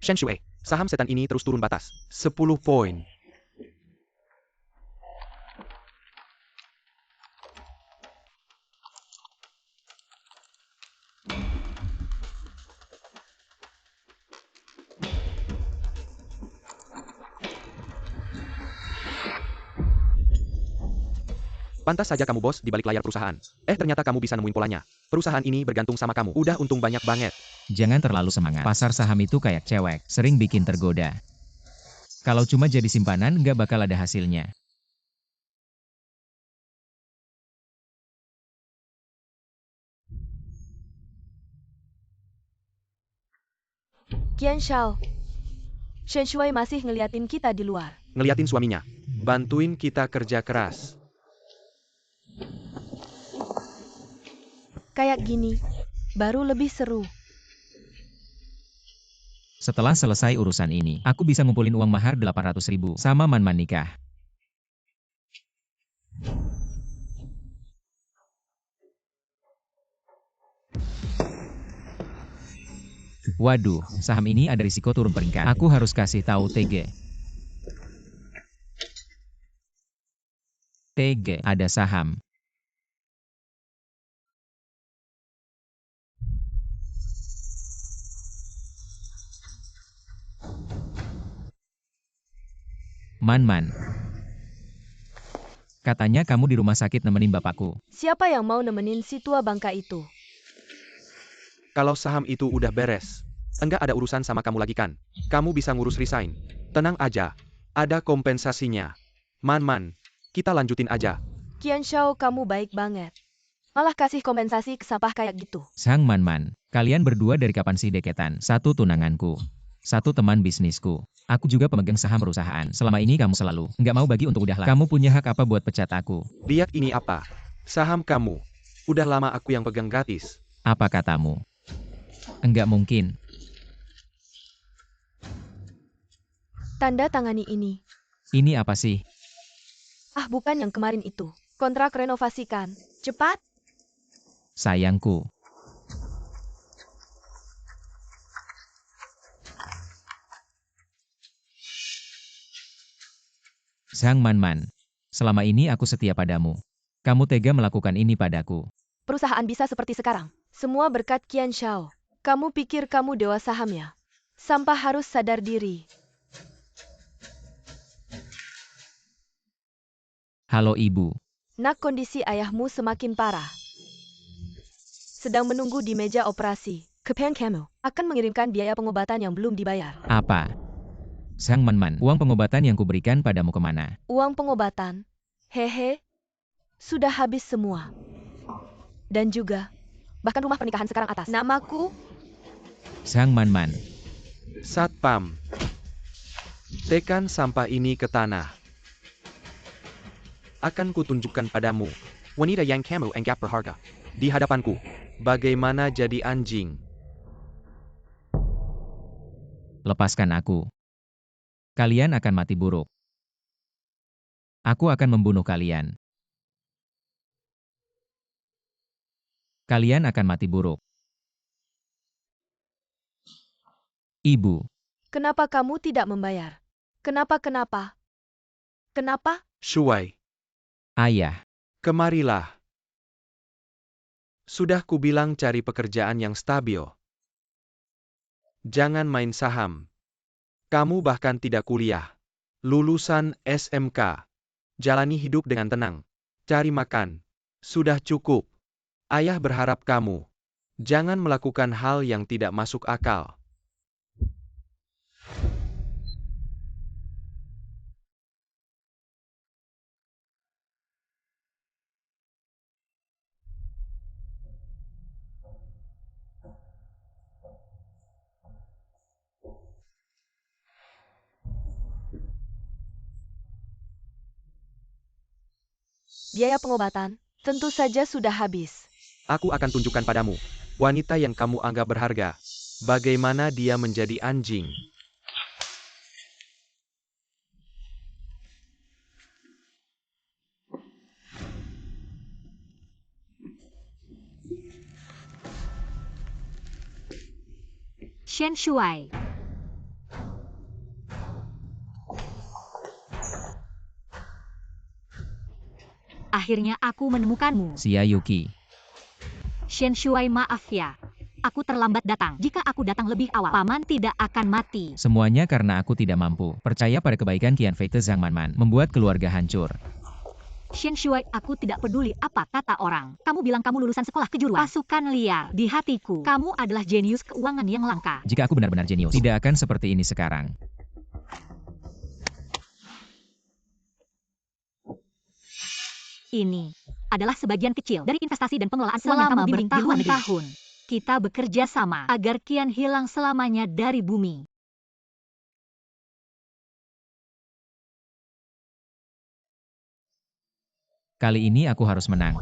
Shen Shui, saham setan ini terus turun batas. 10 poin. Pantas saja kamu bos di balik layar perusahaan. Ternyata kamu bisa nemuin polanya. Perusahaan ini bergantung sama kamu. Udah untung banyak banget. Jangan terlalu semangat. Pasar saham itu kayak cewek, sering bikin tergoda. Kalau cuma jadi simpanan, nggak bakal ada hasilnya. Qian Shao, Shen Shui masih ngeliatin kita di luar. Ngeliatin suaminya. Bantuin kita kerja keras. Kayak gini, baru lebih seru. Setelah selesai urusan ini, aku bisa ngumpulin uang mahar 800.000 sama Man-Man nikah. Waduh, saham ini ada risiko turun peringkat. Aku harus kasih tahu TG. TG, ada saham. Man-Man. Katanya kamu di rumah sakit nemenin bapakku. Siapa yang mau nemenin si tua bangka itu? Kalau saham itu udah beres, enggak ada urusan sama kamu lagi kan? Kamu bisa ngurus resign. Tenang aja. Ada kompensasinya. Man-Man, kita lanjutin aja. Qian Shao, kamu baik banget. Malah kasih kompensasi ke sampah kayak gitu. Sang Man-Man, kalian berdua dari kapan sih deketan? Satu tunanganku. Satu teman bisnisku. Aku juga pemegang saham perusahaan. Selama ini kamu selalu nggak mau bagi untuk udahlah. Kamu punya hak apa buat pecat aku? Lihat ini apa? Saham kamu. Udah lama aku yang pegang gratis. Apa katamu? Enggak mungkin. Tanda tangani ini. Ini apa sih? Ah, bukan yang kemarin itu. Kontrak renovasi kan. Cepat. Sayangku. Sang Man-Man, selama ini aku setia padamu. Kamu tega melakukan ini padaku. Perusahaan bisa seperti sekarang. Semua berkat Qian Shao. Kamu pikir kamu dewa saham ya? Sampah harus sadar diri. Halo ibu. Nak, kondisi ayahmu semakin parah. Sedang menunggu di meja operasi. Kepen kamu akan mengirimkan biaya pengobatan yang belum dibayar. Apa? Sang Man-Man, uang pengobatan yang kuberikan padamu kemana? Uang pengobatan? Hehe. Sudah habis semua. Dan juga, bahkan rumah pernikahan sekarang atas namaku. Sang Man-Man, Satpam. Tekan sampah ini ke tanah. Akan kutunjukkan padamu. Wanita yang kamu anggap berharga. Di hadapanku. Bagaimana jadi anjing. lepaskan aku. Kalian akan mati buruk. Aku akan membunuh kalian. Kalian akan mati buruk. Ibu, Kenapa kamu tidak membayar? Kenapa? Shuai. ayah, Kemarilah. Sudah kubilang cari pekerjaan yang stabil. Jangan main saham. Kamu bahkan tidak kuliah. Lulusan SMK. Jalani hidup dengan tenang. Cari makan. Sudah cukup. Ayah berharap kamu. Jangan melakukan hal yang tidak masuk akal. Biaya pengobatan tentu saja sudah habis. Aku akan tunjukkan padamu. Wanita yang kamu anggap berharga. Bagaimana dia menjadi anjing. Shen Shuai. Akhirnya aku menemukanmu. Xia Yuki. Shen Shuai, maaf ya. Aku terlambat datang. Jika aku datang lebih awal, paman tidak akan mati. Semuanya karena aku tidak mampu. Percaya pada kebaikan Qian Fei Zhang Manman. Membuat keluarga hancur. Shen Shuai, aku tidak peduli apa kata orang. Kamu bilang kamu lulusan sekolah kejuruan. Pasukan liar. Di hatiku, kamu adalah jenius keuangan yang langka. Jika aku benar-benar jenius, tidak akan seperti ini sekarang. Ini adalah sebagian kecil dari investasi dan pengelolaan selama bertahun-tahun. Kita bekerja sama agar Qian hilang selamanya dari bumi. Kali ini aku harus menang.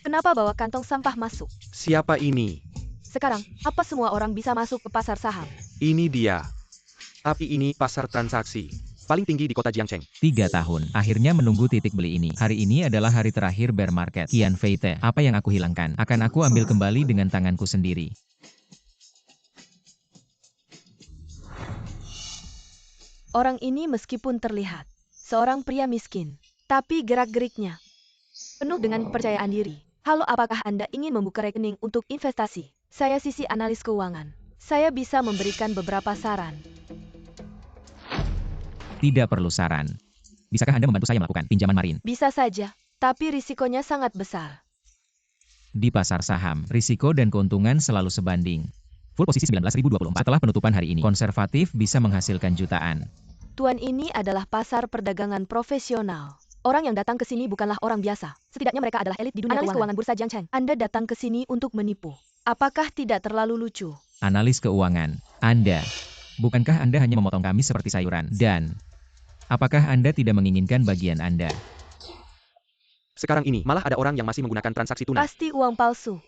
Kenapa bawa kantong sampah masuk? Siapa ini? Sekarang, apa semua orang bisa masuk ke pasar saham? Ini dia. Tapi ini pasar transaksi. Paling tinggi di kota Jiangcheng. 3 tahun. Akhirnya menunggu titik beli ini. Hari ini adalah hari terakhir bear market. Qian Fei Te, apa yang aku hilangkan? Akan aku ambil kembali dengan tanganku sendiri. Orang ini meskipun terlihat seorang pria miskin, tapi gerak-geriknya penuh dengan kepercayaan diri. Halo, apakah Anda ingin membuka rekening untuk investasi? Saya sisi analis keuangan. Saya bisa memberikan beberapa saran. Tidak perlu saran. Bisakah Anda membantu saya melakukan pinjaman marin? Bisa saja, tapi risikonya sangat besar. Di pasar saham, risiko dan keuntungan selalu sebanding. Full posisi 19.024 setelah penutupan hari ini. Konservatif bisa menghasilkan jutaan. Tuan, ini adalah pasar perdagangan profesional. Orang yang datang ke sini bukanlah orang biasa. Setidaknya mereka adalah elit di dunia analis keuangan bursa Jiangcheng. Anda datang ke sini untuk menipu. Apakah tidak terlalu lucu? Analis keuangan. Anda. Bukankah Anda hanya memotong kami seperti sayuran? Dan apakah Anda tidak menginginkan bagian Anda? Sekarang ini, malah ada orang yang masih menggunakan transaksi tunai. Pasti uang palsu.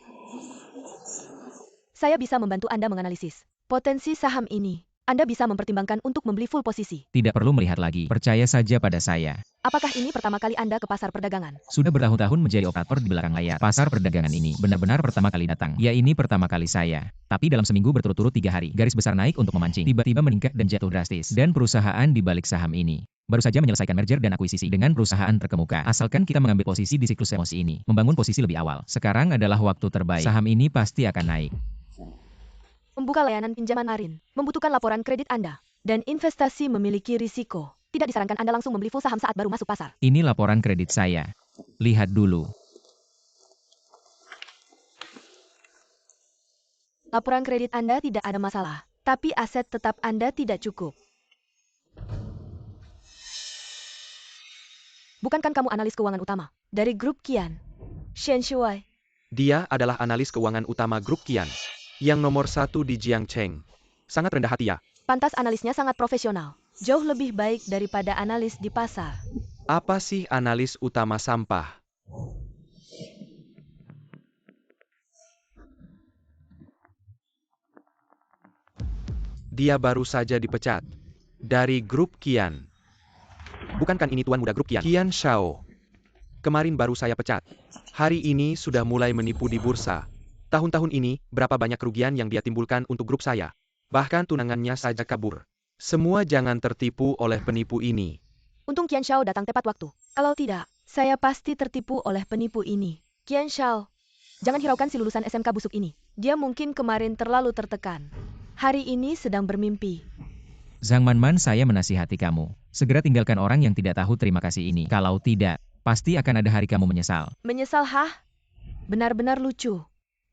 Saya bisa membantu Anda menganalisis potensi saham ini. Anda bisa mempertimbangkan untuk membeli full posisi. Tidak perlu melihat lagi. Percaya saja pada saya. Apakah ini pertama kali Anda ke pasar perdagangan? Sudah bertahun-tahun menjadi operator di belakang layar. Pasar perdagangan ini benar-benar pertama kali datang. Ya, ini pertama kali saya. Tapi dalam seminggu berturut-turut 3 hari, garis besar naik untuk memancing. Tiba-tiba meningkat dan jatuh drastis. Dan perusahaan di balik saham ini baru saja menyelesaikan merger dan akuisisi dengan perusahaan terkemuka. Asalkan kita mengambil posisi di siklus emosi ini, membangun posisi lebih awal. Sekarang adalah waktu terbaik. Saham ini pasti akan naik. Membuka layanan pinjaman marin membutuhkan laporan kredit Anda. Dan investasi memiliki risiko. Tidak disarankan Anda langsung membeli full saham saat baru masuk pasar. Ini laporan kredit saya. Lihat dulu. Laporan kredit Anda tidak ada masalah, tapi aset tetap Anda tidak cukup. Bukankah kamu analis keuangan utama dari grup Qian? Shen Shuai. Dia adalah analis keuangan utama grup Qian. Yang nomor 1 di Jiangcheng. Sangat rendah hati ya. Pantas analisnya sangat profesional. Jauh lebih baik daripada analis di pasar. Apa sih analis utama sampah? Dia baru saja dipecat dari grup Qian. Bukankah ini tuan muda grup Qian? Qian Shao. Kemarin baru saya pecat. Hari ini sudah mulai menipu di bursa. Tahun-tahun ini, berapa banyak kerugian yang dia timbulkan untuk grup saya. Bahkan tunangannya saja kabur. Semua jangan tertipu oleh penipu ini. Untung Qian Shao datang tepat waktu. Kalau tidak, saya pasti tertipu oleh penipu ini. Qian Shao, jangan hiraukan si lulusan SMK busuk ini. Dia mungkin kemarin terlalu tertekan. Hari ini sedang bermimpi. Zhang Manman, saya menasihati kamu. Segera tinggalkan orang yang tidak tahu terima kasih ini. Kalau tidak, pasti akan ada hari kamu menyesal. Menyesal, hah? Benar-benar lucu.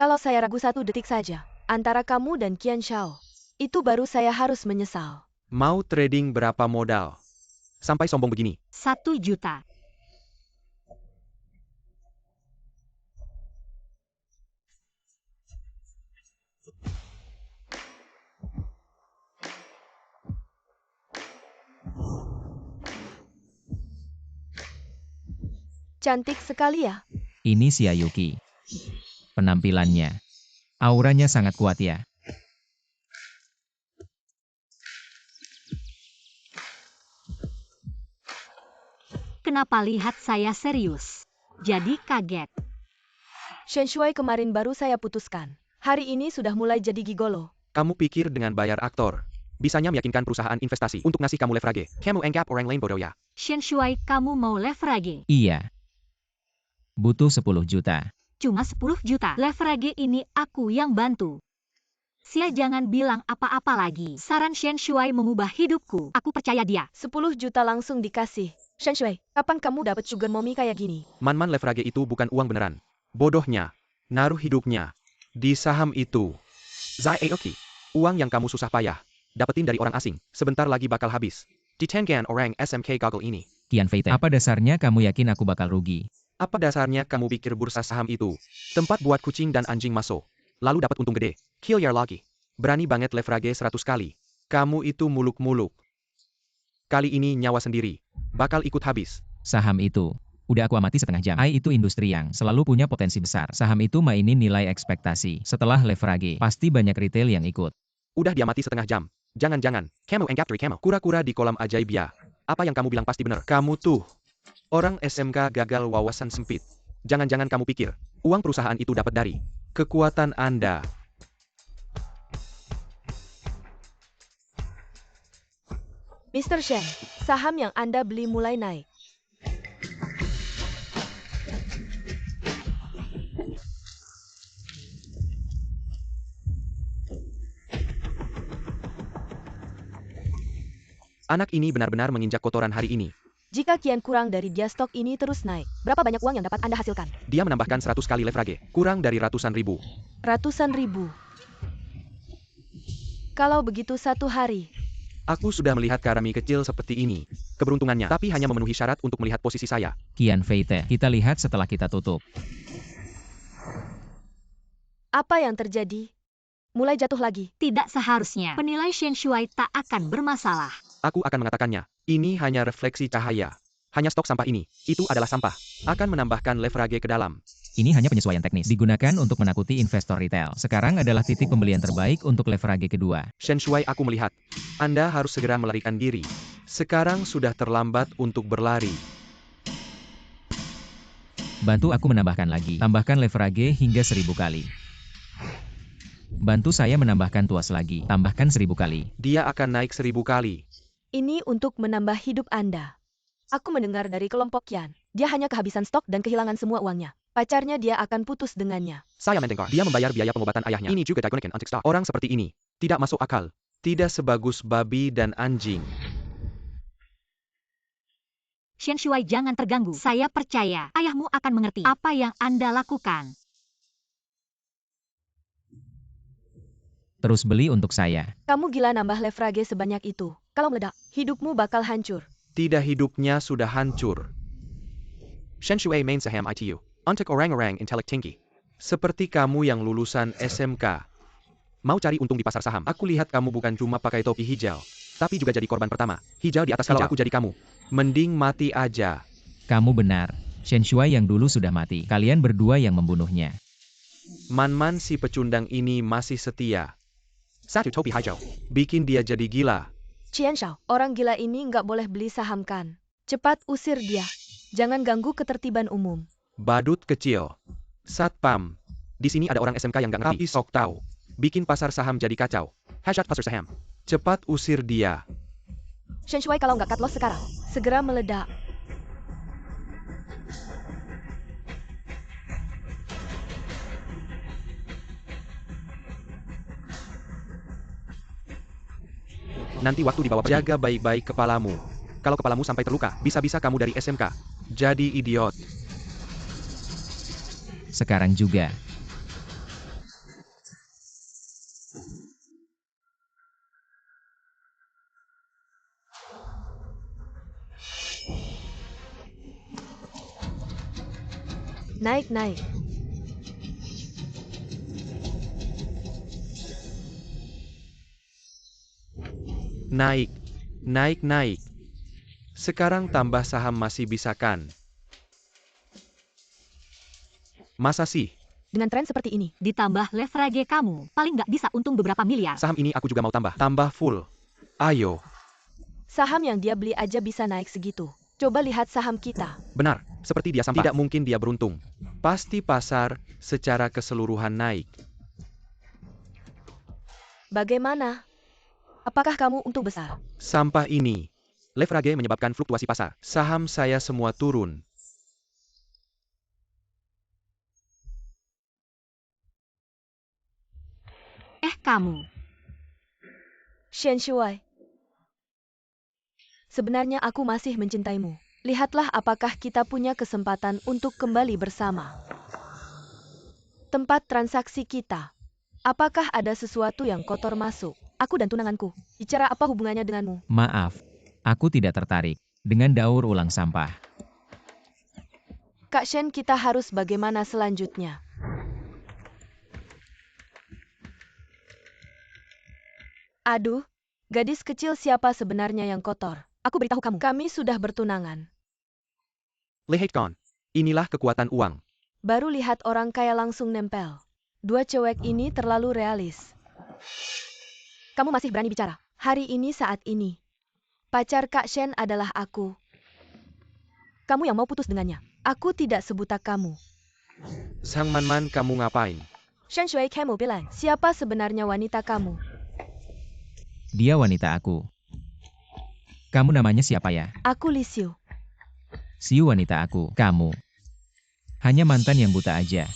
Kalau saya ragu 1 detik saja, antara kamu dan Qian Shao, itu baru saya harus menyesal. Mau trading berapa modal? Sampai sombong begini. 1 juta. Cantik sekali ya. Ini Xia Yuki. Penampilannya. Auranya sangat kuat ya. Kenapa lihat saya serius? jadi kaget. Shen Shuai kemarin baru saya putuskan. Hari ini sudah mulai jadi gigolo. Kamu pikir dengan bayar aktor, bisanya meyakinkan perusahaan investasi untuk ngasih kamu leverage. Kamu anggap orang lain bodoh ya? Shen Shuai, kamu mau leverage? Iya. Butuh 10 juta. Cuma 10 juta. Leverage ini aku yang bantu. Sia jangan bilang apa-apa lagi. Saran Shen Shuai mengubah hidupku. Aku percaya dia. 10 juta langsung dikasih. Shen Shuai, kapan kamu dapat sugar mommy kayak gini? Man leverage itu bukan uang beneran. Bodohnya, naruh hidupnya di saham itu. Zai Aoki, uang yang kamu susah payah dapetin dari orang asing, sebentar lagi bakal habis. Ditengan orang SMK gagal ini. Qian Fei Te, apa dasarnya kamu yakin aku bakal rugi? Apa dasarnya kamu pikir bursa saham itu tempat buat kucing dan anjing masuk, lalu dapat untung gede? Kill lagi. Berani banget leverage 100 kali. Kamu itu muluk-muluk. Kali ini nyawa sendiri bakal ikut habis. Saham itu. Udah aku amati setengah jam. AI itu industri yang selalu punya potensi besar. Saham itu mainin nilai ekspektasi. Setelah leverage, pasti banyak retail yang ikut. Udah diamati setengah jam. Jangan-jangan, kamu anggap kamu kura-kura di kolam ajaib ya. Apa yang kamu bilang pasti benar. Kamu tuh orang SMK gagal wawasan sempit. Jangan-jangan kamu pikir uang perusahaan itu dapat dari kekuatan Anda. Mr. Shen, saham yang Anda beli mulai naik. Anak ini benar-benar menginjak kotoran hari ini. Jika kian kurang dari dia stok ini terus naik, berapa banyak uang yang dapat Anda hasilkan? Dia menambahkan 100 kali leverage, kurang dari ratusan ribu. Ratusan ribu. Kalau begitu satu hari. Aku sudah melihat karami kecil seperti ini. Keberuntungannya, tapi hanya memenuhi syarat untuk melihat posisi saya. Qian Fei Te, kita lihat setelah kita tutup. Apa yang terjadi? Mulai jatuh lagi. Tidak seharusnya. Penilai Shen Shuai tak akan bermasalah. Aku akan mengatakannya, ini hanya refleksi cahaya. Hanya stok sampah ini, itu adalah sampah. Akan menambahkan leverage ke dalam. Ini hanya penyesuaian teknis. Digunakan untuk menakuti investor retail. Sekarang adalah titik pembelian terbaik untuk leverage kedua. Shen Shuai, aku melihat. Anda harus segera melarikan diri. Sekarang sudah terlambat untuk berlari. Bantu aku menambahkan lagi. Tambahkan leverage hingga 1000 kali. Bantu saya menambahkan tuas lagi. Tambahkan 1000 kali. Dia akan naik 1000 kali. Ini untuk menambah hidup Anda. Aku mendengar dari kelompok Qian. Dia hanya kehabisan stok dan kehilangan semua uangnya. Pacarnya dia akan putus dengannya. Saya mendengar dia membayar biaya pengobatan ayahnya. Ini juga digunakan untuk stok. Orang seperti ini tidak masuk akal. Tidak sebagus babi dan anjing. Shen Shuai, jangan terganggu. Saya percaya ayahmu akan mengerti apa yang Anda lakukan. Terus beli untuk saya. Kamu gila nambah leverage sebanyak itu. Kalau meledak, hidupmu bakal hancur. Tidak, hidupnya sudah hancur. Shen Shuai main saham ITU. Untuk orang-orang intelek tinggi. Seperti kamu yang lulusan SMK. Mau cari untung di pasar saham. Aku lihat kamu bukan cuma pakai topi hijau. Tapi juga jadi korban pertama. Hijau di atas hijau. Kalau aku jadi kamu, mending mati aja. Kamu benar. Shen Shuai yang dulu sudah mati. Kalian berdua yang membunuhnya. Man si pecundang ini masih setia. Satu topi hijau. Bikin dia jadi gila. Qian Shao, orang gila ini nggak boleh beli saham kan? Cepat usir dia. Jangan ganggu ketertiban umum. Badut kecil. Satpam. Di sini ada orang SMK yang nggak ngerti. Tapi sok tahu. Bikin pasar saham jadi kacau. Hashtag pasar saham. Cepat usir dia. Shen Shuai, kalau nggak cut loss sekarang, segera meledak. Nanti waktu dibawa pergi, jaga baik-baik kepalamu. Kalau kepalamu sampai terluka, bisa-bisa kamu dari SMK. Jadi idiot. Sekarang juga. Naik. Naik. Sekarang tambah saham masih bisa kan? Masa sih? Dengan tren seperti ini, Ditambah leverage kamu, paling nggak bisa untung beberapa miliar. Saham ini aku juga mau tambah. Tambah full. Ayo. saham yang dia beli aja bisa naik segitu. Coba lihat saham kita. Benar, seperti dia sampah. Tidak mungkin dia beruntung. Pasti pasar secara keseluruhan naik. Bagaimana? Apakah kamu untung besar? Sampah ini. Leverage menyebabkan fluktuasi pasar. Saham saya semua turun. Kamu. Shen Shuai. Sebenarnya aku masih mencintaimu. Lihatlah apakah kita punya kesempatan untuk kembali bersama. Tempat transaksi kita. Apakah ada sesuatu yang kotor masuk? Aku dan tunanganku. Bicara apa hubungannya denganmu? Maaf, aku tidak tertarik dengan daur ulang sampah. Kak Shen, kita harus bagaimana selanjutnya? Aduh, gadis kecil siapa sebenarnya yang kotor? Aku beritahu kamu, kami sudah bertunangan. Lehekon. Inilah kekuatan uang. Baru lihat orang kaya langsung nempel. Dua cewek ini terlalu realis. Kamu masih berani bicara? Hari ini saat ini. Pacar Kak Shen adalah aku. Kamu yang mau putus dengannya. Aku tidak sebuta kamu. Sang Man-Man, kamu ngapain? Shen Shui, kamu bilang, siapa sebenarnya wanita kamu? Dia wanita aku. Kamu namanya siapa ya? Aku Li Xiu. Siu wanita aku. Kamu hanya mantan yang buta aja.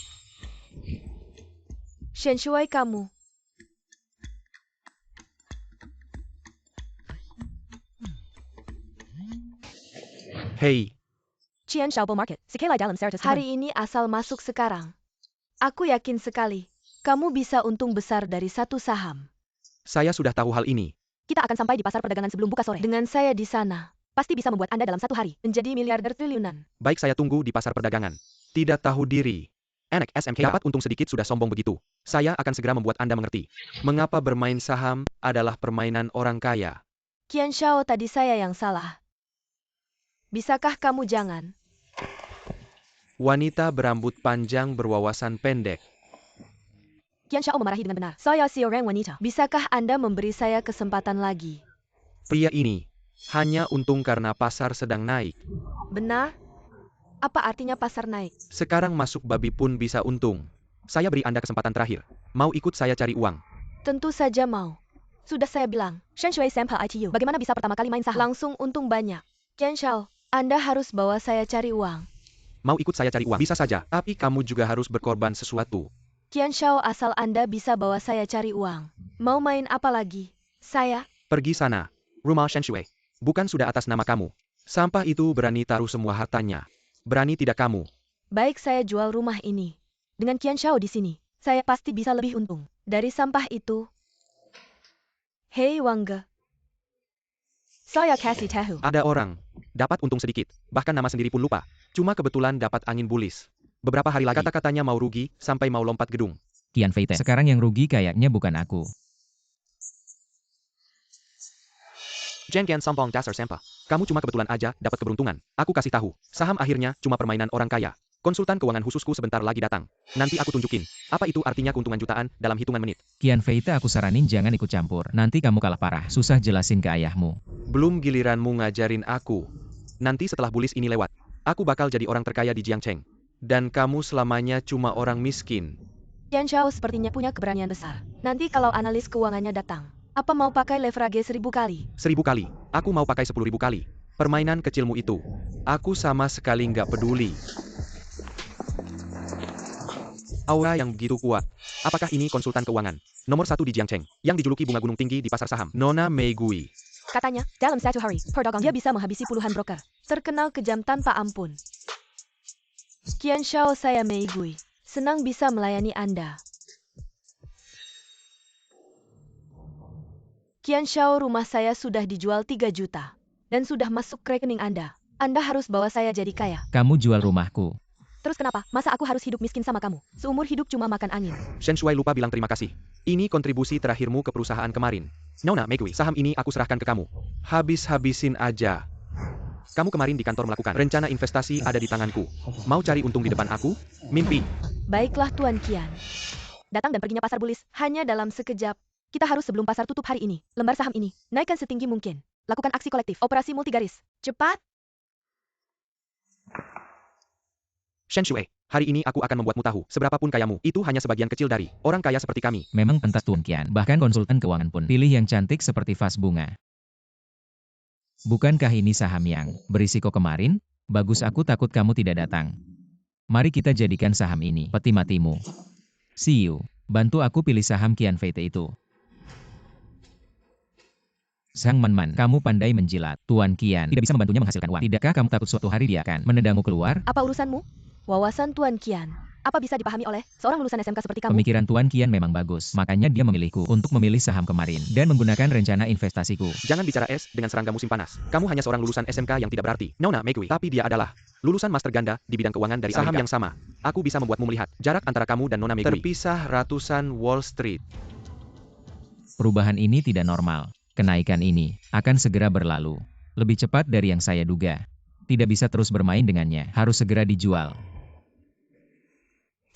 Shen Shui, kamu. Hei, Qian Xiaobo Market, sekali dalam Certus. Hari ini asal masuk sekarang. Aku yakin sekali, kamu bisa untung besar dari satu saham. saya sudah tahu hal ini. Kita akan sampai di pasar perdagangan sebelum buka sore. Dengan saya di sana, pasti bisa membuat Anda dalam satu hari menjadi miliarder triliunan. Baik, saya tunggu di pasar perdagangan. Tidak tahu diri. Enak SMK dapat untung sedikit sudah sombong begitu. Saya akan segera membuat Anda mengerti. Mengapa bermain saham adalah permainan orang kaya. Qian Xiao, tadi saya yang salah. Bisakah kamu jangan? Wanita berambut panjang berwawasan pendek. Qian Xiao memarahi dengan benar. Saya seorang wanita. Bisakah Anda memberi saya kesempatan lagi? Pria ini hanya untung karena pasar sedang naik. Benar? Apa artinya pasar naik? Sekarang masuk babi pun bisa untung. Saya beri Anda kesempatan terakhir. Mau ikut saya cari uang? Tentu saja mau. Sudah saya bilang, Shen Shui Sampa ITU. Bagaimana bisa pertama kali main saham? Langsung untung banyak. Qian Xiao, Anda harus bawa saya cari uang. Mau ikut saya cari uang? Bisa saja, tapi kamu juga harus berkorban sesuatu. Qian Xiao, asal Anda bisa bawa saya cari uang. Mau main apa lagi? Saya? Pergi sana. Rumah Shen Shui. Bukan sudah atas nama kamu. Sampah itu berani taruh semua hartanya. Berani tidak kamu? Baik, saya jual rumah ini. Dengan Qian Xiao di sini, saya pasti bisa lebih untung. Dari sampah itu. Hei Wangge. Saya kasih tahu. Ada orang. Dapat untung sedikit. Bahkan nama sendiri pun lupa. Cuma kebetulan dapat angin bulis. Beberapa hari lagi kata-katanya mau rugi, sampai mau lompat gedung. Qian Fei Te. Sekarang yang rugi kayaknya bukan aku. Jen Qian Sampong Dasar Sempa. Kamu cuma kebetulan aja dapat keberuntungan. Aku kasih tahu. Saham akhirnya cuma permainan orang kaya. Konsultan keuangan khususku sebentar lagi datang. Nanti aku tunjukin. Apa itu artinya keuntungan jutaan dalam hitungan menit. Qian Fei Te, aku saranin jangan ikut campur. Nanti kamu kalah parah. Susah jelasin ke ayahmu. Belum giliranmu ngajarin aku. Nanti setelah bulis ini lewat, aku bakal jadi orang terkaya di Jiangcheng. Dan kamu selamanya cuma orang miskin. Qian Xiao sepertinya punya keberanian besar. Nanti kalau analis keuangannya datang, apa mau pakai leverage 1000 kali? 1000 kali. Aku mau pakai 10.000 kali. Permainan kecilmu itu. Aku sama sekali nggak peduli. Aura yang begitu kuat. Apakah ini konsultan keuangan? Nomor 1 di Jiangcheng, yang dijuluki bunga gunung tinggi di pasar saham. Nona Mei Gui. Katanya, dalam satu hari, perdagang dia bisa menghabisi puluhan broker. Terkenal kejam tanpa ampun. Qian Xiao, saya Mei Gui. Senang bisa melayani Anda. Qian Xiao, rumah saya sudah dijual 3 juta. Dan sudah masuk ke rekening Anda. Anda harus bawa saya jadi kaya. Kamu jual rumahku. Terus kenapa? Masa aku harus hidup miskin sama kamu? Seumur hidup cuma makan angin. Shen Shui lupa bilang terima kasih. Ini kontribusi terakhirmu ke perusahaan kemarin. Nona Mei Gui, saham ini aku serahkan ke kamu. Habis-habisin aja. Kamu kemarin di kantor melakukan rencana investasi ada di tanganku. Mau cari untung di depan aku? Mimpi. Baiklah Tuan Qian. Datang dan perginya pasar bulis hanya dalam sekejap. Kita harus sebelum pasar tutup hari ini. Lembar saham ini, naikkan setinggi mungkin. Lakukan aksi kolektif, operasi multigaris. Cepat! Shen Shui, hari ini aku akan membuatmu tahu, seberapapun kayamu, itu hanya sebagian kecil dari orang kaya seperti kami. Memang pantas Tuan Qian, bahkan konsultan keuangan pun pilih yang cantik seperti vas bunga. Bukankah ini saham yang berisiko kemarin? Bagus, aku takut kamu tidak datang. Mari kita jadikan saham ini peti matimu. See you. Bantu aku pilih saham Qian Feite itu. Sang Man, kamu pandai menjilat. Tuan Qian tidak bisa membantunya menghasilkan uang. Tidakkah kamu takut suatu hari dia akan menendangmu keluar? Apa urusanmu? Wawasan Tuan Qian, apa bisa dipahami oleh seorang lulusan SMK seperti kamu? Pemikiran Tuan Qian memang bagus, makanya dia memilihku untuk memilih saham kemarin dan menggunakan rencana investasiku. Jangan bicara es dengan serangga musim panas. Kamu hanya seorang lulusan SMK yang tidak berarti. Nona Megui, tapi dia adalah lulusan master ganda di bidang keuangan dari saham yang sama. Aku bisa membuatmu melihat jarak antara kamu dan Nona Megui terpisah ratusan Wall Street. Perubahan ini tidak normal. Kenaikan ini akan segera berlalu. Lebih cepat dari yang saya duga. Tidak bisa terus bermain dengannya, harus segera dijual.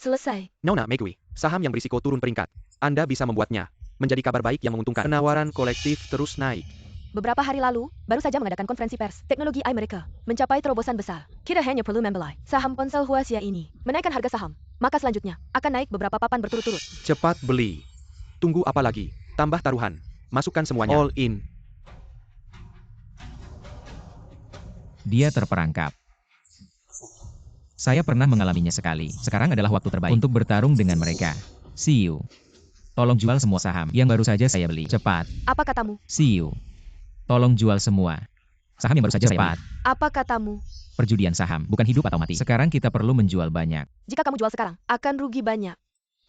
Selesai. Nona Megui, saham yang berisiko turun peringkat. Anda bisa membuatnya menjadi kabar baik yang menguntungkan. Penawaran kolektif terus naik. Beberapa hari lalu, baru saja mengadakan konferensi pers, teknologi mereka mencapai terobosan besar. Kita hanya perlu membeli saham ponsel Huaxia ini, menaikkan harga saham. Maka selanjutnya, akan naik beberapa papan berturut-turut. Cepat beli. Tunggu apa lagi? Tambah taruhan. Masukkan semuanya. All in. Dia terperangkap. Saya pernah mengalaminya sekali. Sekarang adalah waktu terbaik untuk bertarung dengan mereka. See you. Tolong jual semua saham yang baru saja saya beli. Cepat. Apa katamu? See you. Tolong jual semua saham yang baru saja saya beli. Apa katamu? Perjudian saham, bukan hidup atau mati. Sekarang kita perlu menjual banyak. Jika kamu jual sekarang, akan rugi banyak.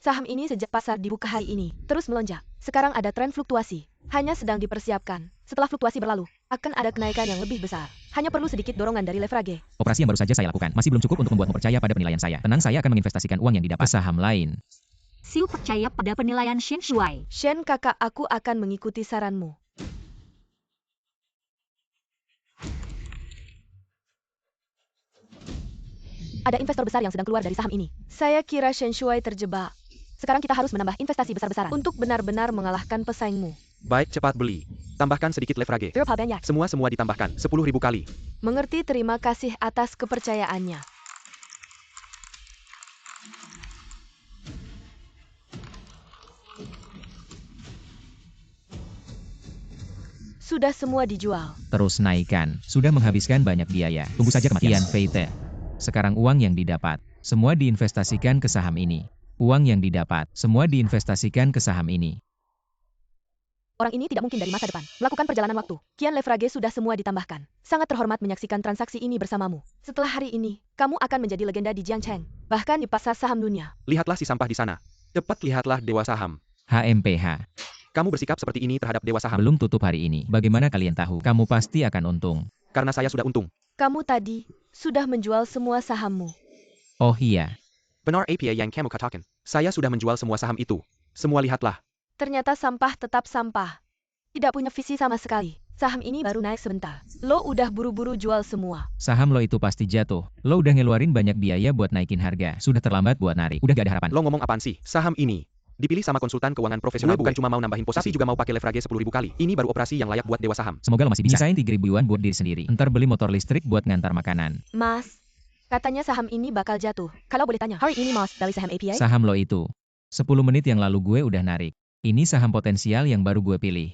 Saham ini sejak pasar dibuka hari ini, terus melonjak. Sekarang ada tren fluktuasi. Hanya sedang dipersiapkan. Setelah fluktuasi berlalu, akan ada kenaikan yang lebih besar. Hanya perlu sedikit dorongan dari leverage. Operasi yang baru saja saya lakukan masih belum cukup untuk membuatmu percaya pada penilaian saya. Tenang, saya akan menginvestasikan uang yang didapat ke saham lain. Siu percaya pada penilaian Shen Shui. Shen kakak, aku akan mengikuti saranmu. Ada investor besar yang sedang keluar dari saham ini. Saya kira Shen Shui terjebak. Sekarang kita harus menambah investasi besar-besaran untuk benar-benar mengalahkan pesaingmu. Baik, cepat beli. Tambahkan sedikit leverage. Berapa banyak? Semua ditambahkan 10.000 kali. Mengerti, terima kasih atas kepercayaannya. Sudah semua dijual. Terus naikkan. Sudah menghabiskan banyak biaya. Tunggu saja kematian. Qian Feite. Sekarang uang yang didapat, semua diinvestasikan ke saham ini. Uang yang didapat, semua diinvestasikan ke saham ini. Orang ini tidak mungkin dari masa depan melakukan perjalanan waktu. Qian leverage sudah semua ditambahkan. Sangat terhormat menyaksikan transaksi ini bersamamu. Setelah hari ini, kamu akan menjadi legenda di Jiangcheng, bahkan di pasar saham dunia. Lihatlah si sampah di sana. Cepat lihatlah dewa saham. HMPH. Kamu bersikap seperti ini terhadap dewa saham. Belum tutup hari ini. Bagaimana kalian tahu? Kamu pasti akan untung. Karena saya sudah untung. Kamu tadi sudah menjual semua sahammu. Oh iya. Benar apa yang kamu katakan. Saya sudah menjual semua saham itu. Semua lihatlah. Ternyata sampah tetap sampah. Tidak punya visi sama sekali. Saham ini baru naik sebentar. Lo udah buru-buru jual semua. Saham lo itu pasti jatuh. Lo udah ngeluarin banyak biaya buat naikin harga. Sudah terlambat buat narik. Udah gak ada harapan. Lo ngomong apaan sih? Saham ini dipilih sama konsultan keuangan profesional, bukan cuma mau nambahin posisi, tapi juga mau pakai leverage 10.000 kali. Ini baru operasi yang layak buat dewa saham. Semoga lo masih bisa. Desain 3.000 yuan buat diri sendiri. Ntar beli motor listrik buat ngantar makanan. Mas, katanya saham ini bakal jatuh. Kalau boleh tanya, hari ini Mas beli saham API? Saham lo itu 10 menit yang lalu gue udah narik. Ini saham potensial yang baru gue pilih.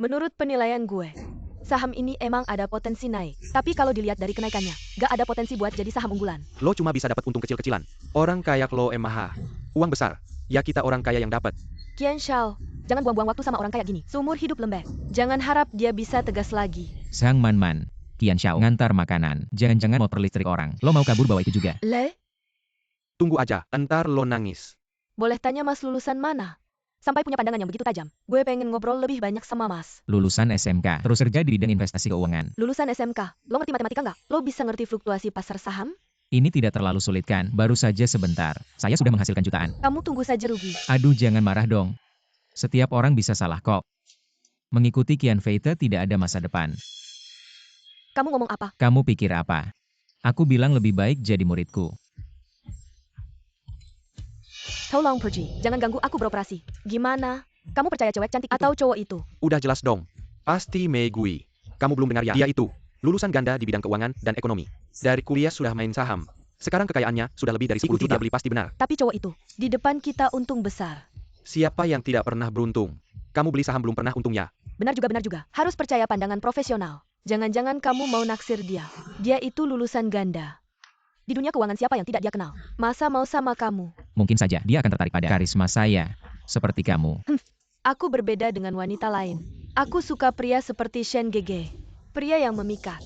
Menurut penilaian gue, saham ini emang ada potensi naik. Tapi kalau dilihat dari kenaikannya, gak ada potensi buat jadi saham unggulan. Lo cuma bisa dapat untung kecil-kecilan. Orang kaya lo MH. Uang besar. Ya kita orang kaya yang dapat. Qian Shao, jangan buang-buang waktu sama orang kayak gini. Seumur hidup lembek. Jangan harap dia bisa tegas lagi. Sang Man, Qian Shao ngantar makanan. Jangan-jangan motor listrik orang. Lo mau kabur bawa itu juga? Tunggu aja, entar lo nangis. Boleh tanya Mas lulusan mana? Sampai punya pandangan yang begitu tajam. Gue pengen ngobrol lebih banyak sama Mas. Lulusan SMK, terus kerja di bidang investasi keuangan. Lulusan SMK, lo ngerti matematika nggak? Lo bisa ngerti fluktuasi pasar saham? Ini tidak terlalu sulit kan? Baru saja sebentar. Saya sudah menghasilkan jutaan. Kamu tunggu saja rugi. Aduh, jangan marah dong. Setiap orang bisa salah kok. Mengikuti Qian Feite tidak ada masa depan. Kamu ngomong apa? Kamu pikir apa? Aku bilang lebih baik jadi muridku. Tolong pergi, jangan ganggu aku beroperasi. Gimana? Kamu percaya cewek cantik atau cowok itu? Udah jelas dong. Pasti Megui. Kamu belum dengar ya? Dia itu lulusan ganda di bidang keuangan dan ekonomi. Dari kuliah sudah main saham. Sekarang kekayaannya sudah lebih dari 10 juta beli pasti benar. Tapi cowok itu, di depan kita untung besar. Siapa yang tidak pernah beruntung? Kamu beli saham belum pernah untung ya? Benar juga. Harus percaya pandangan profesional. Jangan-jangan kamu mau naksir dia. Dia itu lulusan ganda. Di dunia keuangan siapa yang tidak dia kenal? Masa mau sama kamu? Mungkin saja dia akan tertarik pada karisma saya. Seperti kamu. Aku berbeda dengan wanita lain. Aku suka pria seperti Shen Gege. Pria yang memikat.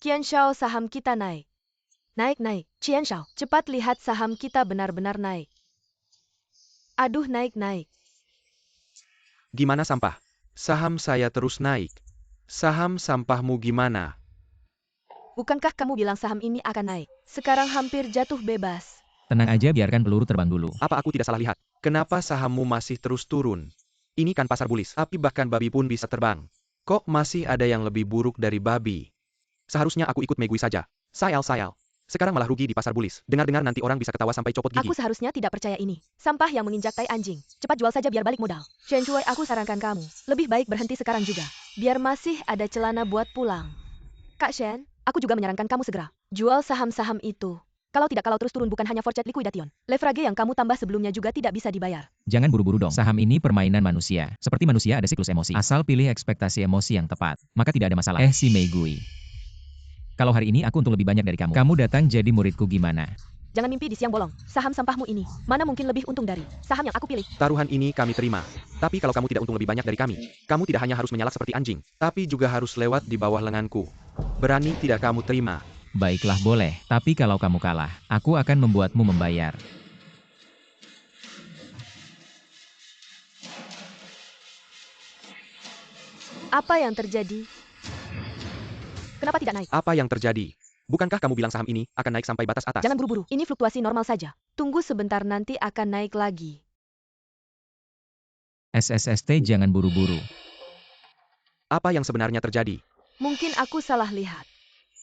Qian Shao, saham kita naik. Naik. Qian Shao, cepat lihat saham kita benar-benar naik. Aduh, naik. Gimana sampah? Saham saya terus naik. Saham sampahmu gimana? Bukankah kamu bilang saham ini akan naik? Sekarang hampir jatuh bebas. Tenang aja, biarkan peluru terbang dulu. Apa aku tidak salah lihat? Kenapa sahammu masih terus turun? Ini kan pasar bullish. Tapi bahkan babi pun bisa terbang. Kok masih ada yang lebih buruk dari babi? Seharusnya aku ikut Megui saja. Sayal. Sekarang malah rugi di pasar bullish. Dengar-dengar nanti orang bisa ketawa sampai copot gigi. Aku seharusnya tidak percaya ini. Sampah yang menginjak tai anjing. Cepat jual saja biar balik modal. Shen Shuai, aku sarankan kamu. Lebih baik berhenti sekarang juga. Biar masih ada celana buat pulang. Kak Shen, aku juga menyarankan kamu segera jual saham-saham itu. Kalau terus turun bukan hanya forced liquidation. Leverage yang kamu tambah sebelumnya juga tidak bisa dibayar. Jangan buru-buru dong. Saham ini permainan manusia. Seperti manusia ada siklus emosi. Asal pilih ekspektasi emosi yang tepat, maka tidak ada masalah. Si Megui. Kalau hari ini aku untung lebih banyak dari kamu. Kamu datang jadi muridku gimana? Jangan mimpi di siang bolong. Saham sampahmu ini, mana mungkin lebih untung dari saham yang aku pilih. Taruhan ini kami terima. Tapi kalau kamu tidak untung lebih banyak dari kami, kamu tidak hanya harus menyalak seperti anjing, tapi juga harus lewat di bawah lenganku. Berani tidak kamu terima? Baiklah, boleh. Tapi kalau kamu kalah, aku akan membuatmu membayar. Apa yang terjadi? Kenapa tidak naik? Apa yang terjadi? Bukankah kamu bilang saham ini akan naik sampai batas atas? Jangan buru-buru, ini fluktuasi normal saja. Tunggu sebentar, nanti akan naik lagi. SSST, jangan buru-buru. Apa yang sebenarnya terjadi? Mungkin aku salah lihat.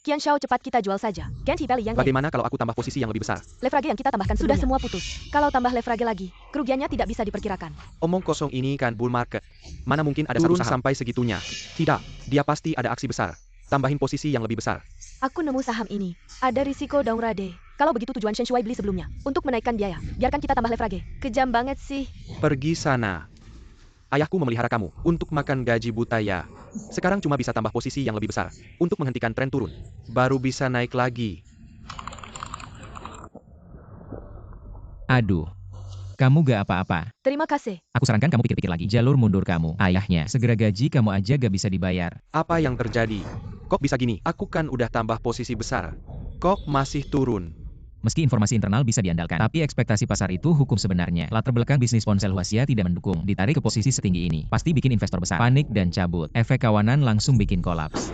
Qian Shao, cepat kita jual saja. Ganti value yang lain. Bagaimana kalau aku tambah posisi yang lebih besar? Leverage yang kita tambahkan sudah semua putus. Kalau tambah leverage lagi, kerugiannya tidak bisa diperkirakan. Omong kosong, ini kan bull market. Mana mungkin ada turun sampai segitunya? Tidak, dia pasti ada aksi besar. Tambahin posisi yang lebih besar. Aku nemu saham ini. Ada risiko downgrade. Kalau begitu tujuan Shen Shuai beli sebelumnya. Untuk menaikkan biaya. Biarkan kita tambah leverage. Kejam banget sih. Pergi sana. Ayahku memelihara kamu untuk makan gaji buta ya. Sekarang cuma bisa tambah posisi yang lebih besar. Untuk menghentikan tren turun. Baru bisa naik lagi. Aduh. Kamu gak apa-apa. Terima kasih. Aku sarankan kamu pikir-pikir lagi. Jalur mundur kamu. Ayahnya. Segera gaji kamu aja gak bisa dibayar. Apa yang terjadi? Kok bisa gini? Aku kan udah tambah posisi besar. Kok masih turun? Meski informasi internal bisa diandalkan, tapi ekspektasi pasar itu hukum sebenarnya. Latar belakang bisnis ponsel Huaxia tidak mendukung. Ditarik ke posisi setinggi ini, pasti bikin investor besar panik dan cabut. Efek kawanan langsung bikin kolaps.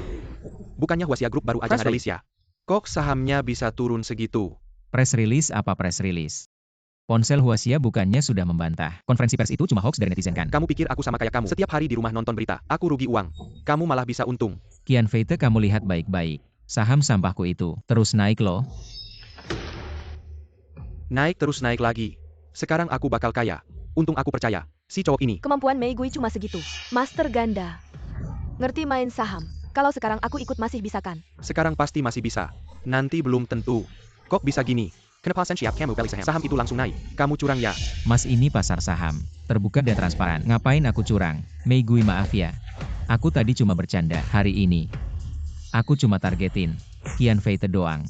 Bukannya Huaxia Group baru aja ada rilis ya? Kok sahamnya bisa turun segitu? Press release apa press release? Ponsel Huaxia bukannya sudah membantah. Konferensi pers itu cuma hoax dari netizen kan? Kamu pikir aku sama kayak kamu? Setiap hari di rumah nonton berita, aku rugi uang. Kamu malah bisa untung. Qian Feite, kamu lihat baik-baik. Saham sampahku itu terus naik loh. Naik terus naik lagi. Sekarang aku bakal kaya. Untung aku percaya. Si cowok ini. Kemampuan Mei Gui cuma segitu. Master ganda. Ngerti main saham. Kalau sekarang aku ikut masih bisa kan? Sekarang pasti masih bisa. Nanti belum tentu. Kok bisa gini? Kenapa Sen Siap kamu beli saham itu langsung naik? Kamu curang ya? Mas, ini pasar saham. Terbuka dan transparan. Ngapain aku curang? Mei Gui, maaf ya. Aku tadi cuma bercanda. Hari ini aku cuma targetin Qian Feite doang.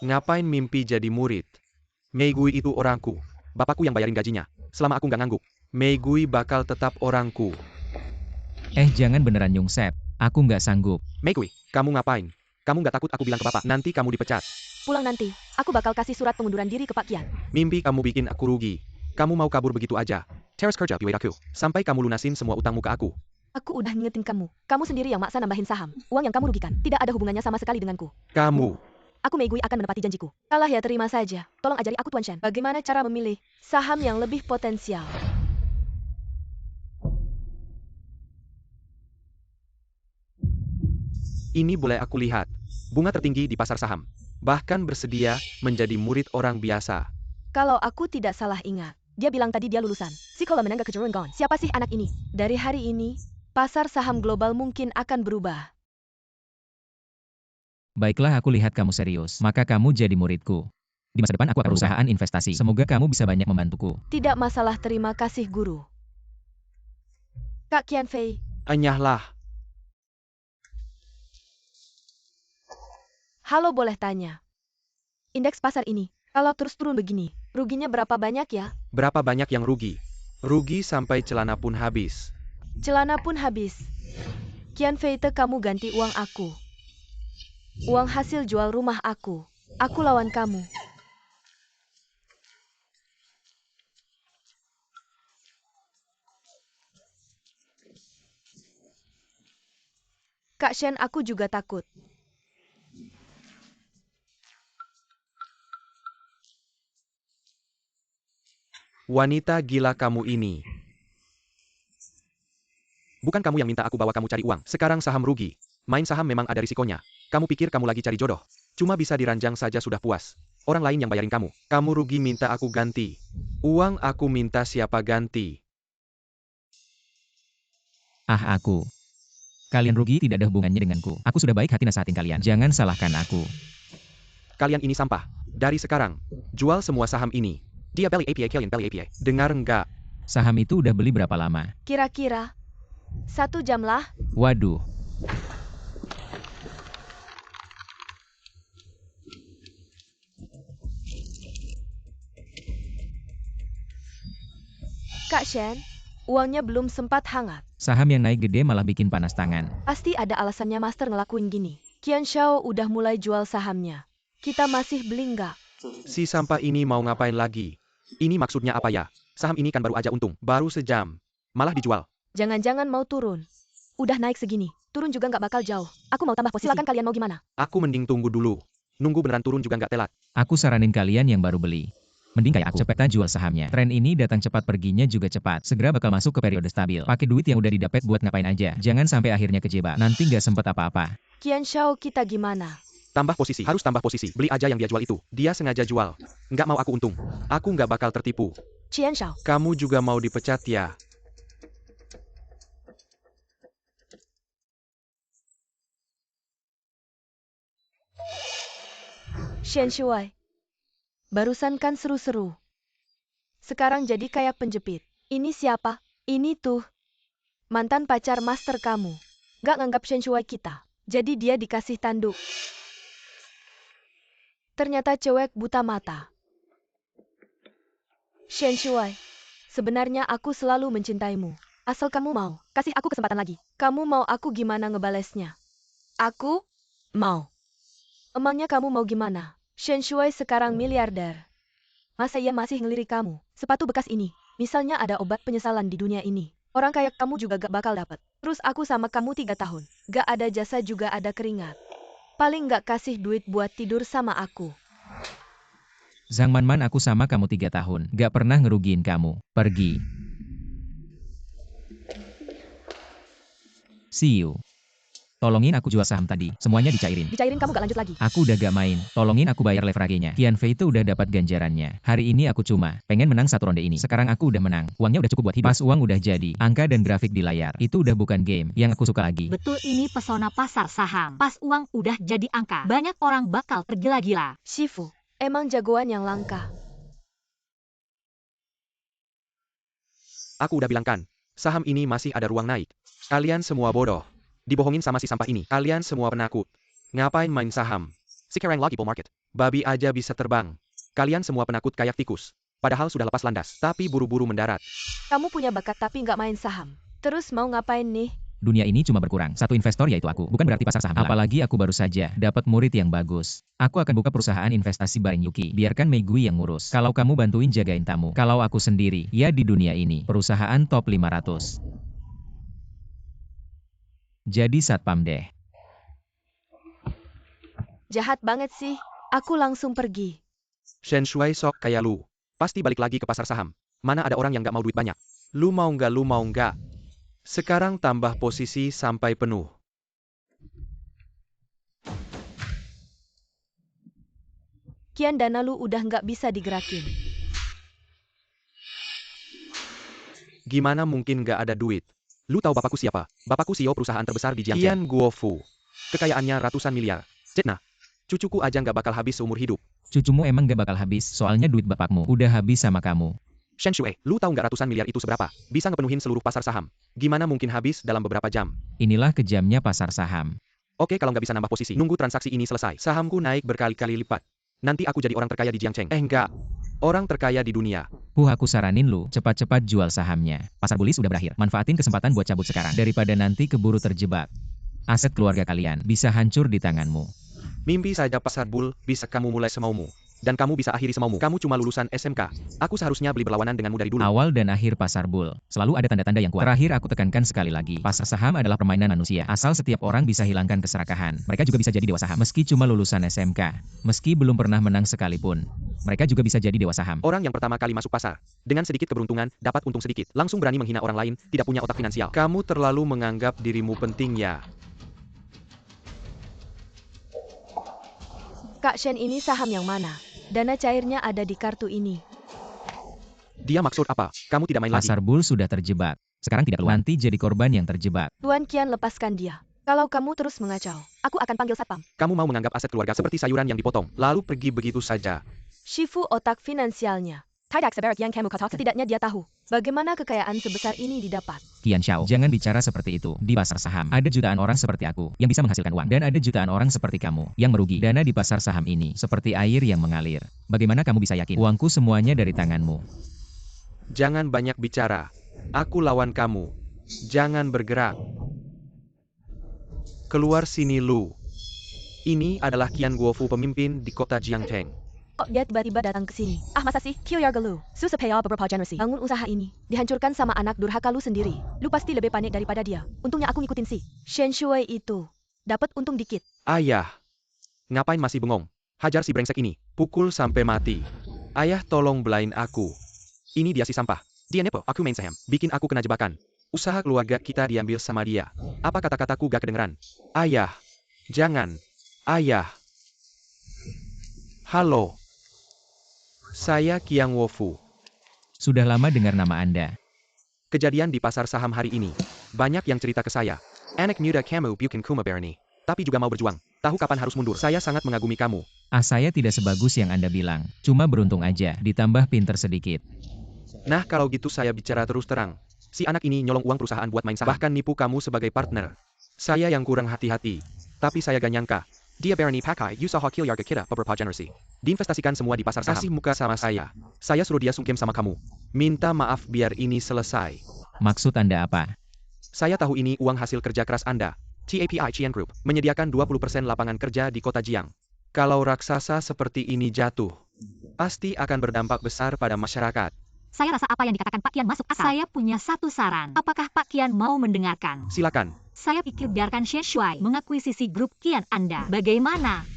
Ngapain mimpi jadi murid? Mei Gui itu orangku. Bapakku yang bayarin gajinya. Selama aku nggak ngangguk, Mei Gui bakal tetap orangku. Jangan beneran nyungsep. Aku nggak sanggup. Mei Gui, kamu ngapain? Kamu nggak takut aku bilang ke bapak, nanti kamu dipecat? Pulang nanti, aku bakal kasih surat pengunduran diri ke Pak Qian. Mimpi kamu bikin aku rugi. Kamu mau kabur begitu aja. Terus kerja piwet aku. Sampai kamu lunasin semua utangmu ke aku. Aku udah ngingetin kamu. Kamu sendiri yang maksa nambahin saham. Uang yang kamu rugikan tidak ada hubungannya sama sekali denganku. Kamu. Aku Mei Gui akan menepati janjiku. Salah ya, terima saja. Tolong ajari aku Tuan Shen. Bagaimana cara memilih saham yang lebih potensial. Ini boleh aku lihat. Bunga tertinggi di pasar saham. Bahkan bersedia menjadi murid orang biasa. Kalau aku tidak salah ingat, dia bilang tadi dia lulusan Sekolah Menengah Kejuruteraan. Siapa sih anak ini? Dari hari ini, pasar saham global mungkin akan berubah. Baiklah, aku lihat kamu serius. Maka kamu jadi muridku. Di masa depan aku akan perusahaan investasi. Semoga kamu bisa banyak membantuku. Tidak masalah, terima kasih guru. Kak Qianfei, Enyahlah. halo, boleh tanya. Indeks pasar ini, kalau terus turun begini, ruginya berapa banyak ya? Berapa banyak yang rugi? Rugi sampai celana pun habis. Celana pun habis. Qianfei, kamu ganti uang aku. Uang hasil jual rumah aku. Aku lawan kamu. Kak Shen, aku juga takut. Wanita gila kamu ini. Bukan kamu yang minta aku bawa kamu cari uang. Sekarang saham rugi. Main saham memang ada risikonya. Kamu pikir kamu lagi cari jodoh. Cuma bisa diranjang saja sudah puas. Orang lain yang bayarin kamu. Kamu rugi minta aku ganti. Uang aku minta siapa ganti? Ah, aku. Kalian rugi tidak ada hubungannya denganku. Aku sudah baik hati nasihatin kalian. Jangan salahkan aku. Kalian ini sampah. Dari sekarang, jual semua saham ini. Dia Belly API, kalian Belly API. Dengar enggak? Saham itu udah beli berapa lama? Kira-kira 1 jam lah. Waduh. Kak Shen, uangnya belum sempat hangat. Saham yang naik gede malah bikin panas tangan. Pasti ada alasannya Master ngelakuin gini. Qian Xiao udah mulai jual sahamnya. Kita masih beli nggak? Si sampah ini mau ngapain lagi? Ini maksudnya apa ya? Saham ini kan baru aja untung. Baru sejam. Malah dijual. Jangan-jangan mau turun. Udah naik segini, turun juga nggak bakal jauh. Aku mau tambah posisi. Silakan kalian mau gimana? Aku mending tunggu dulu. Nunggu beneran turun juga nggak telat. Aku saranin kalian yang baru beli. Mending kayak aku, cepetan jual sahamnya. Tren ini datang cepat perginya juga cepat. Segera bakal masuk ke periode stabil. Pakai duit yang udah didapat buat ngapain aja. Jangan sampai akhirnya kejebak. Nanti nggak sempet apa-apa. Qian Xiao, kita gimana? Tambah posisi. Harus tambah posisi. Beli aja yang dia jual itu. Dia sengaja jual. Nggak mau aku untung. Aku nggak bakal tertipu. Qian Xiao, Kamu juga mau dipecat ya? Shen Shuai. Barusan kan seru-seru. Sekarang jadi kayak penjepit. Ini siapa? Ini tuh mantan pacar Master kamu. Nggak nganggap Shen Shuai kita. Jadi dia dikasih tanduk. Ternyata cewek buta mata. Shen Shuai, sebenarnya aku selalu mencintaimu. Asal kamu mau, kasih aku kesempatan lagi. Kamu mau aku gimana ngebalesnya? Aku mau. Emangnya kamu mau gimana? Shen Shuai sekarang miliarder. Masa ia masih ngelirik kamu? Sepatu bekas ini, misalnya ada obat penyesalan di dunia ini. Orang kayak kamu juga gak bakal dapet. Terus aku sama kamu 3 tahun. Gak ada jasa juga ada keringat. Paling gak kasih duit buat tidur sama aku. Zhang Man, aku sama kamu 3 tahun. Gak pernah ngerugiin kamu. Pergi. See you. Tolongin aku jual saham tadi. Semuanya dicairin. Dicairin kamu gak lanjut lagi. Aku udah gak main. Tolongin aku bayar leverage-nya. Qianfei itu udah dapat ganjarannya. Hari ini aku cuma pengen menang 1 ronde ini. Sekarang aku udah menang. Uangnya udah cukup buat hidup. Pas uang udah jadi, angka dan grafik di layar. Itu udah bukan game yang aku suka lagi. Betul, ini pesona pasar saham. Pas uang udah jadi angka, banyak orang bakal tergila-gila. Shifu, emang jagoan yang langka. Aku udah bilang kan, saham ini masih ada ruang naik. Kalian semua bodoh. Dibohongin sama si sampah ini. Kalian semua penakut. Ngapain main saham? Sekarang lagi bull market. Babi aja bisa terbang. Kalian semua penakut kayak tikus. Padahal sudah lepas landas, tapi buru-buru mendarat. Kamu punya bakat tapi nggak main saham. Terus mau ngapain nih? Dunia ini cuma berkurang. Satu investor yaitu aku. Bukan berarti pasar saham. Apalagi aku baru saja dapat murid yang bagus. Aku akan buka perusahaan investasi bareng Yuki. Biarkan Meigui yang ngurus. Kalau kamu bantuin jagain tamu. Kalau aku sendiri, ya di dunia ini. Perusahaan top 500. Jadi satpam deh. Jahat banget sih. Aku langsung pergi. Shen Shuai sok kayak lu. Pasti balik lagi ke pasar saham. Mana ada orang yang nggak mau duit banyak. Lu mau nggak? Sekarang tambah posisi sampai penuh. Kian dana lu udah nggak bisa digerakin. Gimana mungkin nggak ada duit? Lu tahu bapakku siapa? Bapakku CEO perusahaan terbesar di Jiangxi. Qian Guofu. Kekayaannya ratusan miliar. Cetna, Cucuku aja nggak bakal habis seumur hidup. Cucumu emang gak bakal habis, soalnya duit bapakmu udah habis sama kamu. Shen Shui, lu tahu nggak ratusan miliar itu seberapa? Bisa ngepenuhin seluruh pasar saham. Gimana mungkin habis dalam beberapa jam? Inilah kejamnya pasar saham. Oke, kalau nggak bisa nambah posisi, nunggu transaksi ini selesai. Sahamku naik berkali-kali lipat. Nanti aku jadi orang terkaya di Jiangcheng. Enggak. Orang terkaya di dunia. Aku saranin lu, cepat-cepat jual sahamnya. Pasar bullish udah berakhir. Manfaatin kesempatan buat cabut sekarang. Daripada nanti keburu terjebak. Aset keluarga kalian bisa hancur di tanganmu. Mimpi saja pasar bull, bisa kamu mulai semaumu. Dan kamu bisa akhiri semaumu. Kamu cuma lulusan SMK. Aku seharusnya beli berlawanan denganmu dari dulu. Awal dan akhir pasar bull. Selalu ada tanda-tanda yang kuat. Terakhir aku tekankan sekali lagi. Pasar saham adalah permainan manusia. Asal setiap orang bisa hilangkan keserakahan. Mereka juga bisa jadi dewa saham. Meski cuma lulusan SMK. Meski belum pernah menang sekalipun. Mereka juga bisa jadi dewa saham. Orang yang pertama kali masuk pasar. Dengan sedikit keberuntungan, dapat untung sedikit. Langsung berani menghina orang lain, tidak punya otak finansial. Kamu terlalu menganggap dirimu penting ya. Kak Shen, ini saham yang mana? Dana cairnya ada di kartu ini. Dia maksud apa? Kamu tidak main lagi. Pasar bull sudah terjebak. Sekarang tidak keluar. Nanti jadi korban yang terjebak. Tuan Qian, lepaskan dia. Kalau kamu terus mengacau, aku akan panggil satpam. Kamu mau menganggap aset keluarga seperti sayuran yang dipotong, lalu pergi begitu saja. Shifu otak finansialnya. Setidaknya dia tahu bagaimana kekayaan sebesar ini didapat. Qian Xiao, jangan bicara seperti itu. Di pasar saham, ada jutaan orang seperti aku yang bisa menghasilkan uang. Dan ada jutaan orang seperti kamu yang merugi. Dana di pasar saham ini seperti air yang mengalir. Bagaimana kamu bisa yakin? Uangku semuanya dari tanganmu. Jangan banyak bicara. Aku lawan kamu. Jangan bergerak. Keluar sini lu. Ini adalah Qian Guofu, pemimpin di kota Jiangcheng. Oh, dia tiba-tiba datang ke sini. Ah, masa sih? Kyuyargalu. Susah payah beberapa generasi. Bangun usaha ini. Dihancurkan sama anak durhaka lu sendiri. Lu pasti lebih panik daripada dia. Untungnya aku ngikutin si Shen Shui itu. Dapat untung dikit. Ayah. Ngapain masih bengong? Hajar si brengsek ini. Pukul sampai mati. Ayah, tolong belain aku. Ini dia si sampah. Dia nepo, aku main saham. Bikin aku kena jebakan. Usaha keluarga kita diambil sama dia. Apa kata-kataku gak kedengeran? Ayah. Jangan. Ayah. Halo. Saya Qian Guofu. Sudah lama dengar nama Anda. Kejadian di pasar saham hari ini. Banyak yang cerita ke saya. Anak muda kamu bukan kumaberni. Tapi juga mau berjuang. Tahu kapan harus mundur. Saya sangat mengagumi kamu. Saya tidak sebagus yang Anda bilang. Cuma beruntung aja, ditambah pinter sedikit. Nah, kalau gitu saya bicara terus terang. Si anak ini nyolong uang perusahaan buat main saham. Bahkan nipu kamu sebagai partner. Saya yang kurang hati-hati. Tapi saya gak nyangka. Dia berani pakai usaha keluarga kita beberapa generasi. Diinvestasikan semua di pasar saham. Kasih muka sama saya. Saya suruh dia sungkem sama kamu. Minta maaf biar ini selesai. Maksud Anda apa? Saya tahu ini uang hasil kerja keras Anda. TAPI Qian Group menyediakan 20% lapangan kerja di kota Jiang. Kalau raksasa seperti ini jatuh, pasti akan berdampak besar pada masyarakat. Saya rasa apa yang dikatakan Pak Qian masuk akal. Saya punya satu saran. Apakah Pak Qian mau mendengarkan? Silakan. Saya pikir biarkan Shen Shui mengakuisisi grup Qian Anda. Bagaimana?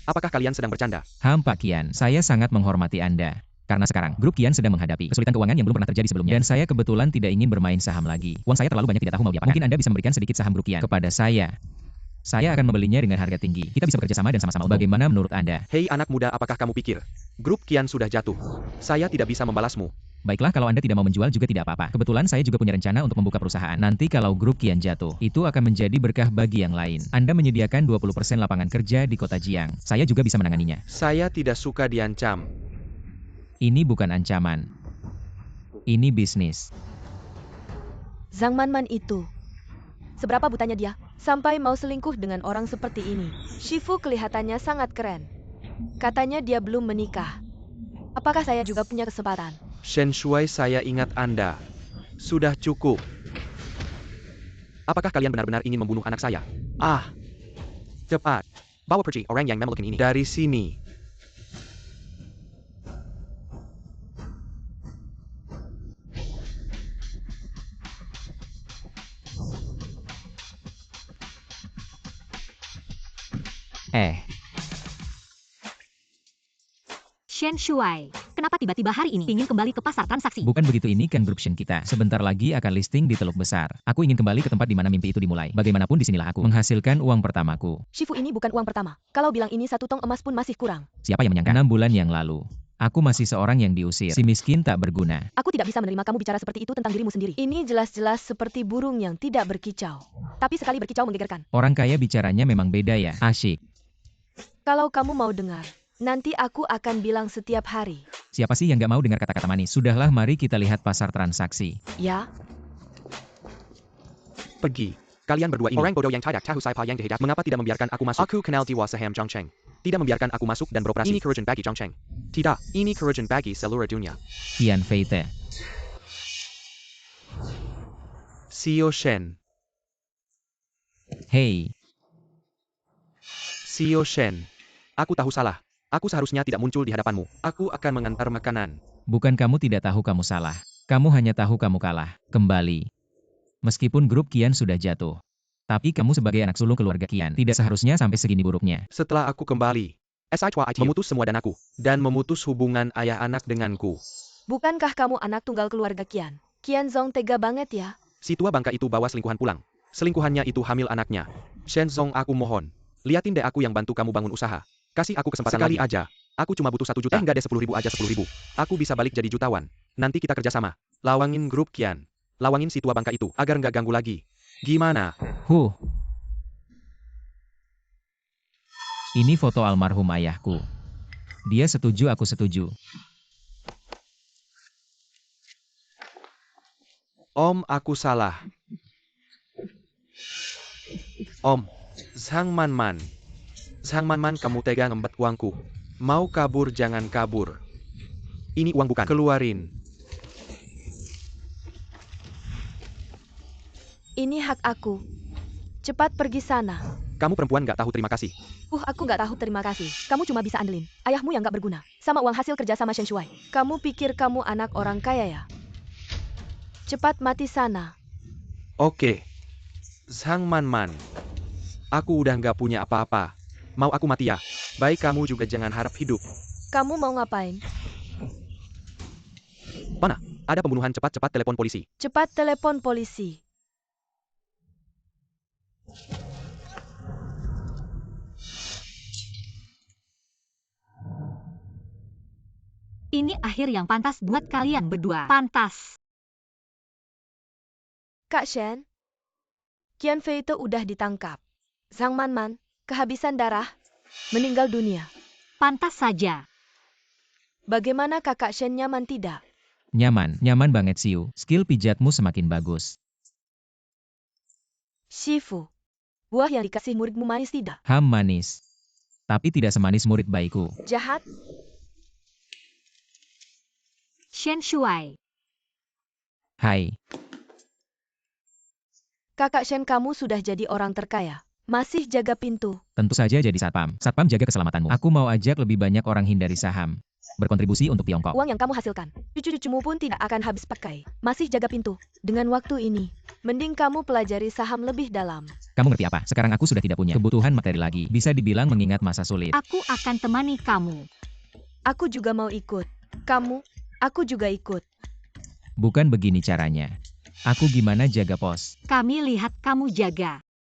Apakah kalian sedang bercanda? Pak Qian, saya sangat menghormati Anda. Karena sekarang, grup Qian sedang menghadapi kesulitan keuangan yang belum pernah terjadi sebelumnya. Dan saya kebetulan tidak ingin bermain saham lagi. Uang saya terlalu banyak, tidak tahu mau diapakan. Mungkin Anda bisa memberikan sedikit saham grup Qian kepada saya. Saya akan membelinya dengan harga tinggi. Kita bisa bekerja sama dan sama-sama. Bagaimana menurut Anda? Hei anak muda, apakah kamu pikir grup Qian sudah jatuh? Saya tidak bisa membalasmu. Baiklah, kalau Anda tidak mau menjual juga tidak apa-apa. Kebetulan saya juga punya rencana untuk membuka perusahaan. Nanti kalau grup Qian jatuh, itu akan menjadi berkah bagi yang lain. Anda menyediakan 20% lapangan kerja di kota Jiang. Saya juga bisa menanganinya. Saya tidak suka diancam. Ini bukan ancaman. Ini bisnis. Zhang Manman itu. Seberapa butanya dia? Sampai mau selingkuh dengan orang seperti ini. Shifu kelihatannya sangat keren. Katanya dia belum menikah. Apakah saya juga punya kesempatan? Shen Shui, saya ingat Anda. Sudah cukup. Apakah kalian benar-benar ingin membunuh anak saya? Ah. Cepat. Bawa pergi orang yang memelukkan ini. Dari sini. Shen Shui, kenapa tiba-tiba hari ini ingin kembali ke pasar transaksi? Bukan begitu, ini kan grup Shen kita. Sebentar lagi akan listing di Teluk Besar. Aku ingin kembali ke tempat di mana mimpi itu dimulai. Bagaimanapun disinilah aku menghasilkan uang pertamaku. Shifu, ini bukan uang pertama. Kalau bilang ini 1 tong emas pun masih kurang. Siapa yang menyangka? 6 bulan yang lalu. Aku masih seorang yang diusir. Si miskin tak berguna. Aku tidak bisa menerima kamu bicara seperti itu tentang dirimu sendiri. Ini jelas-jelas seperti burung yang tidak berkicau. Tapi sekali berkicau menggegerkan. Orang kaya bicaranya memang beda ya. Asyik. Kalau kamu mau dengar, nanti aku akan bilang setiap hari. Siapa sih yang nggak mau dengar kata-kata manis? Sudahlah, mari kita lihat pasar transaksi. Ya, Pergi. Kalian berdua ini. Orang bodoh yang tidak tahu siapa yang dihidap. Mengapa tidak membiarkan aku masuk? Aku kenal Dewa Saham Zhongcheng. Tidak membiarkan aku masuk dan beroperasi. Ini kerugian bagi Zhongcheng. Tidak, ini kerugian bagi seluruh dunia. Qian Feite. Xiao Shen. Hei, Xiao Shen. Aku tahu salah. Aku seharusnya tidak muncul di hadapanmu. Aku akan mengantar makanan. bukan kamu tidak tahu kamu salah. Kamu hanya tahu kamu kalah. Kembali. Meskipun grup Qian sudah jatuh. Tapi kamu sebagai anak sulung keluarga Qian tidak seharusnya sampai segini buruknya. Setelah aku kembali, SITU memutus semua danaku. Dan memutus hubungan ayah anak denganku. bukankah kamu anak tunggal keluarga Qian? Qian Zong tega banget ya. Si tua bangka itu bawa selingkuhan pulang. Selingkuhannya itu hamil anaknya. Shen Zong, aku mohon. Liatin deh aku yang bantu kamu bangun usaha. Kasih aku kesempatan sekali aja. Aku cuma butuh 1 juta. Enggak deh, 10.000 aja, 10.000. Aku bisa balik jadi jutawan. Nanti kita kerjasama. Lawangin grup Qian. Lawangin si tua bangka itu agar nggak ganggu lagi. Gimana? Ini foto almarhum ayahku. Dia setuju, aku setuju. Om, aku salah. Om, Zhang Manman. Zhang Manman, kamu tega ngembat uangku. Mau kabur, jangan kabur. Ini uang bukan. Keluarin. Ini hak aku. Cepat pergi sana. Kamu perempuan nggak tahu terima kasih. Aku nggak tahu terima kasih. Kamu cuma bisa andelin ayahmu yang nggak berguna. Sama uang hasil kerja sama Shen Shuai. Kamu pikir kamu anak orang kaya ya? Cepat mati sana. Oke. Zhang Manman. Aku udah nggak punya apa-apa. Mau aku mati ya? Baik, kamu juga jangan harap hidup. Kamu mau ngapain? Mana? Ada pembunuhan, cepat-cepat telepon polisi. Cepat telepon polisi. Ini akhir yang pantas buat kalian berdua. Pantas. Kak Shen, Qian Fei itu udah ditangkap. Zhang Manman, kehabisan darah, meninggal dunia. Pantas saja. Bagaimana kakak Shen, nyaman tidak? Nyaman banget Siu. Skill pijatmu semakin bagus. Shifu, buah yang dikasih muridmu manis tidak? Manis. Tapi tidak semanis murid baikku. Jahat? Shen Shuai. Hai, Kakak Shen, kamu sudah jadi orang terkaya. Masih jaga pintu. tentu saja jadi satpam. Satpam jaga keselamatanmu. Aku mau ajak lebih banyak orang hindari saham. Berkontribusi untuk Tiongkok. Uang yang kamu hasilkan, cucu-cucumu pun tidak akan habis pakai. Masih jaga pintu. Dengan waktu ini, mending kamu pelajari saham lebih dalam. Kamu ngerti apa? Sekarang aku sudah tidak punya kebutuhan materi lagi. Bisa dibilang mengingat masa sulit. Aku akan temani kamu. Aku juga mau ikut. Kamu, aku juga ikut. Bukan begini caranya. Aku gimana jaga pos? Kami lihat kamu jaga.